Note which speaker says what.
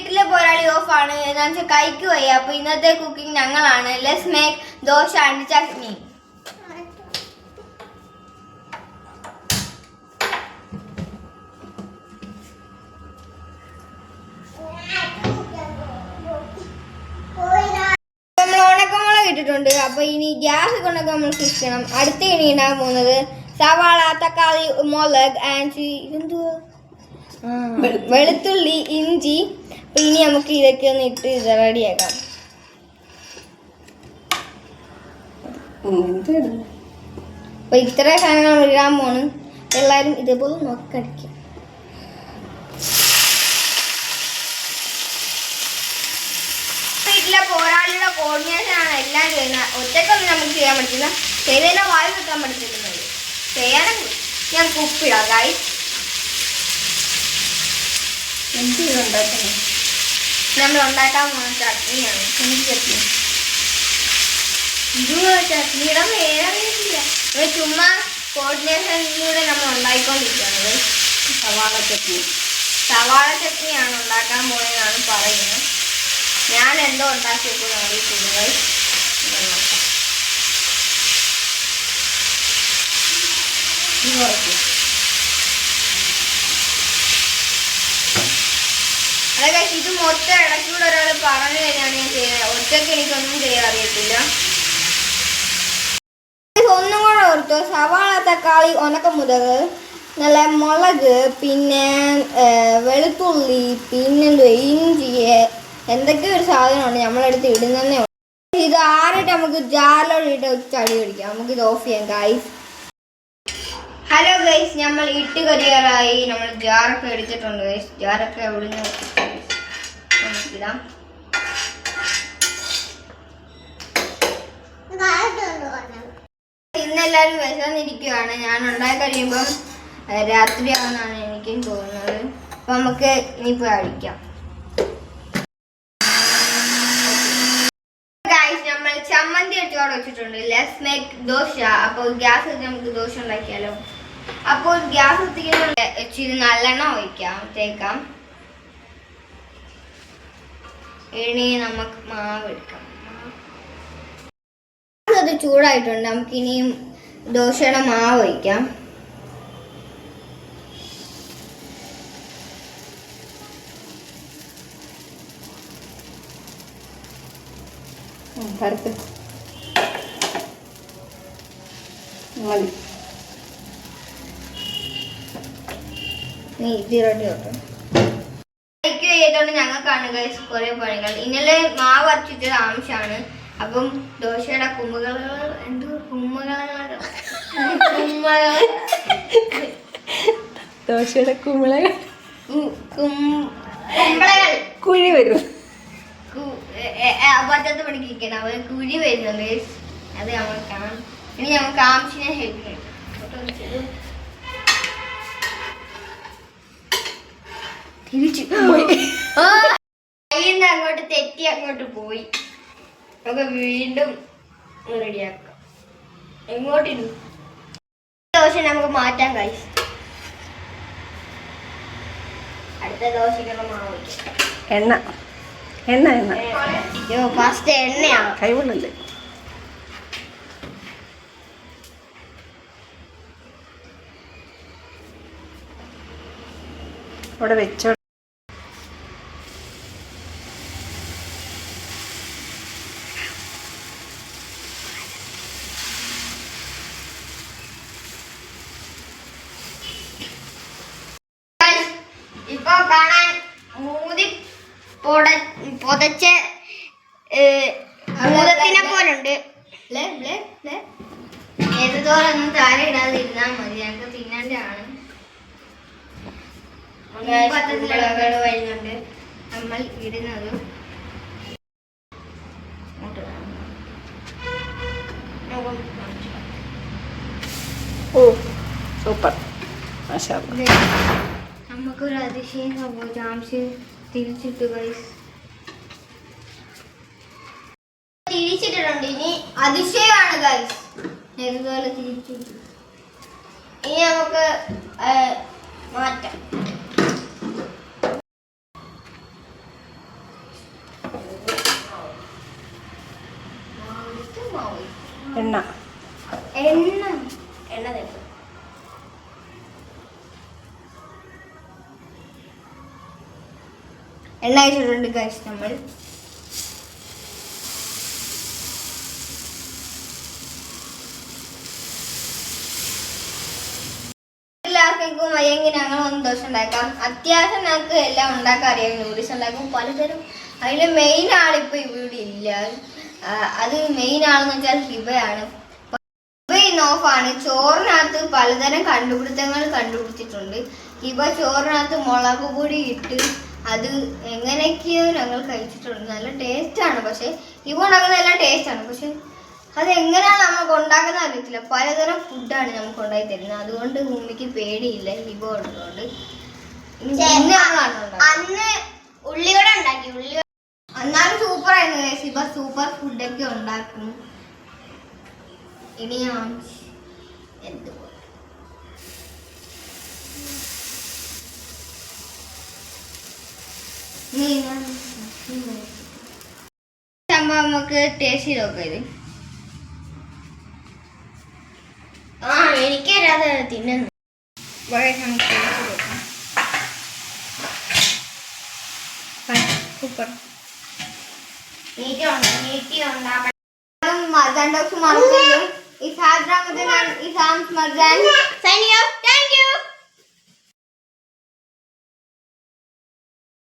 Speaker 1: വീട്ടിലെ പോരാളി ഓഫ് ആണ് എന്ന് വെച്ചാൽ കൈക്ക് വയ്യ. അപ്പൊ ഇന്നത്തെ കുക്കിംഗ് ഞങ്ങളാണ്. Let's make dosa and chutney. നമ്മൾ ഉണക്കമുളക് ഇട്ടിട്ടുണ്ട്. അപ്പൊ ഇനി ഗ്യാസ് കൊണ്ടൊക്കെ നമ്മൾ സൂക്ഷിക്കണം. അടുത്ത ഇനി ഉണ്ടാകാൻ പോകുന്നത് സവാള, തക്കാളി, മുളക് ആൻഡ് ഇതെന്തുവാ, വെളുത്തുള്ളി, ഇഞ്ചി. അപ്പൊ ഇനി നമുക്ക് ഇതൊക്കെ ഒന്ന് ഇട്ട് ഇത് റെഡിയാക്കാം. അപ്പൊ ഇത്ര സാധനങ്ങൾ ഇടാൻ പോണ്. എല്ലാരും ഇതേപോലെ നോക്കടിക്കും. വീട്ടിലെ പോരാളിയുടെ കോർഡിനേഷൻ ആണ് എല്ലാം ചെയ്യുന്നത്. ഒറ്റക്കൊന്നും നമുക്ക് ചെയ്യാൻ പറ്റില്ല. ചെയ്തതിനെ വായു വെക്കാൻ പഠിച്ചിരുന്നത് ചെയ്യാനും ഞാൻ ഉപ്പിടാം. ഗൈസ് നമ്മൾ ഉണ്ടാക്കാൻ പോകുന്ന ചട്നിയാണ്. ചട്നി ചട്നിയുടെ പേരറിയില്ല. ചുമ്മാ കോർഡിനേഷനിലൂടെ നമ്മൾ ഉണ്ടാക്കിക്കൊണ്ടിരിക്കുന്നത്. സവാള ചട്നിയാണ് ഉണ്ടാക്കാൻ പോകുന്നതെന്നാണ് പറയുന്നത്. ഞാൻ എന്തോ ഉണ്ടാക്കിയപ്പോൾ നമ്മൾ കൂടുതൽ അതെ. ഇത് മൊത്തം ഇടയ്ക്കൂടെ ഒരാൾ പറഞ്ഞു കഴിഞ്ഞാണ് ഞാൻ ചെയ്യുന്നത്. ഒറ്റയ്ക്ക് എനിക്കൊന്നും ചെയ്യാൻ അറിയത്തില്ല. ഒന്നും കൂടെ ഓർത്തോ, സവാള, തക്കാളി, ഉണക്കമുളക്, നല്ല മുളക്, പിന്നെ വെളുത്തുള്ളി, പിന്നെ ഇഞ്ചി, എന്തൊക്കെ ഒരു സാധനമുണ്ട് നമ്മളെടുത്ത് ഇടുന്നതേ ഉള്ളൂ. ഇത് ആറിട്ട് നമുക്ക് ജാറിലോട്ട് ചടി പിടിക്കാം. നമുക്ക് ഇത് ഓഫ് ചെയ്യാം ഗൈസ്. ഹലോ ഗൈസ്, നമ്മൾ ഇട്ട് കരിയാറായി. നമ്മൾ ജാറൊക്കെ എടുത്തിട്ടുണ്ട് ഗൈസ്. ജാറൊക്കെ എവിടുന്ന് ഇടാം. ഇന്നെല്ലാവരും വിശന്നിരിക്കുകയാണ്. ഞാൻ ഉണ്ടാക്കി കഴിയുമ്പം രാത്രിയാണെന്നാണ് എനിക്കും തോന്നുന്നത്. അപ്പം നമുക്ക് ഇനിയിപ്പോൾ അടിക്കാം. നമ്മൾ ചമ്മന്തി എടുത്തോടെ വെച്ചിട്ടുണ്ട്. Let's make dosa. അപ്പോൾ ഗ്യാസ് വെച്ച് നമുക്ക് ദോശ ഉണ്ടാക്കിയാലോ. അപ്പോൾ ഗ്യാസ് എത്തിക്കുന്നുണ്ട്. ഇച്ചിരി നല്ലെണ്ണ ഒഴിക്കാം, തേക്കാം. ഇനി നമുക്ക് മാവ് എടുക്കാം. അത് ചൂടായിട്ടുണ്ട്. നമുക്കിനിയും ദോശയുടെ മാവ് ഒഴിക്കാം. ഞങ്ങൾക്കാണ് ഗൈസ് കുറെ പണികൾ. ഇന്നലെ മാവ് അരച്ചിട്ടത് ആവശ്യമാണ്. അപ്പം ദോശയുടെ
Speaker 2: ദോശയുടെ കുമ്പളകൾ
Speaker 1: കുഴി വരും. പറ്റത്ത് പണിക്കിരിക്കണം. അവർ കുഴി വരുന്നുണ്ട്. അത് നമ്മൾ കാണാം. ഇനി നമുക്ക് ആവശ്യത്തിന് ഹെൽപ്പ് ചെയ്യും. തിരിച്ചു കയ്യിന്ന് അങ്ങോട്ട് തെറ്റി അങ്ങോട്ട് പോയി. നമുക്ക് വീണ്ടും റെഡിയാക്കാം. എങ്ങോട്ടിരുന്നു ദോശ നമുക്ക് മാറ്റാം ഗൈസ്. അടുത്ത ദോശക്കുള്ള മാവ് വയ്ക്കാം.
Speaker 2: എണ്ണ എണ്ണ എണ്ണ
Speaker 1: ഫസ്റ്റ് എണ്ണയാണ്.
Speaker 2: കൈവെള്ളല്ലേ അവിടെ വെച്ചോ.
Speaker 1: ഇപ്പൊ കാണാൻ മൂതി പൊതച്ച ഭൂതത്തിനെ പോലുണ്ട്. ഏതുതോറൊന്നും താഴെ ഇടാതെ ഇരുന്നാൽ മതി. ഞങ്ങൾക്ക് തിന്നേണ്ടതാണ്. പത്തത്തിലുകൾ വരുന്നുണ്ട്. നമ്മൾ ഇടുന്നത്
Speaker 2: ഓ സൂപ്പർ.
Speaker 1: നമുക്കൊരു അതിശയം സംഭവിച്ചു. ആംശം തിരിച്ചിട്ടു ഗൈസ്. തിരിച്ചിട്ടുണ്ട്. ഇനി അതിശയമാണ് ഗൈസ്. ഇതുപോലെ തിരിച്ചിട്ടു. ഇനി നമുക്ക് മാറ്റാം.
Speaker 2: എണ്ണ
Speaker 1: എണ്ണ എണ്ണ തേക്കും. എണ്ണ അയച്ചിട്ടുണ്ട് ഗൈസ് നമ്മൾ. എല്ലാവർക്കും വയ്യെങ്കിൽ ഞങ്ങൾ 1 ദിവസം ഉണ്ടാക്കാം. അത്യാവശ്യം ഞങ്ങൾക്ക് എല്ലാം ഉണ്ടാക്കാൻ അറിയാം. നൂഡിൽസ് ഉണ്ടാക്കും പലതരം. അതിൽ മെയിൻ ആളിപ്പോൾ ഇവിടെ ഇല്ല. അത് മെയിൻ ആളെന്ന് വെച്ചാൽ ഹിബയാണ്. ഹിബ നോഫാണ്. ചോറിനകത്ത് പലതരം കണ്ടുപിടുത്തങ്ങൾ കണ്ടുപിടിച്ചിട്ടുണ്ട്. ഹിബ ചോറിനകത്ത് മുളക് പൊടി ഇട്ട് അത് എങ്ങനെയൊക്കെയോ ഞങ്ങൾ കഴിച്ചിട്ടുണ്ട്. നല്ല ടേസ്റ്റാണ്. പക്ഷെ ഹിബ ഉണ്ടാക്കുന്നത് എല്ലാം ടേസ്റ്റാണ്. പക്ഷെ അതെങ്ങനെയാണ് നമുക്ക് ഉണ്ടാക്കുന്ന അറിയത്തില്ല. പലതരം ഫുഡാണ് നമുക്ക് ഉണ്ടാക്കി തരുന്നത്. അതുകൊണ്ട് ഉമ്മിക്ക് പേടിയില്ല ഹിബ ഉള്ളതുകൊണ്ട്.
Speaker 3: അന്ന് ഉള്ളിവട ഉണ്ടാക്കി.
Speaker 1: എന്നാലും സൂപ്പറായിരുന്നു. ഹിബ സൂപ്പർ ഫുഡൊക്കെ ഉണ്ടാക്കും. ഇനി എന്ത് സംഭവം നമുക്ക് ടേസ്റ്റ് ചെയ്ത് നോക്കാം. ഇത്
Speaker 3: എനിക്കറിയാതെ തിന്നുന്നു.
Speaker 1: സൂപ്പർ.
Speaker 3: നീട്ടി ഉണ്ടാക്കണം.
Speaker 1: മർജാൻ ഡോക്സ് മറക്കും. ഈ സാധനം Marjan
Speaker 3: Signing off. Thank you.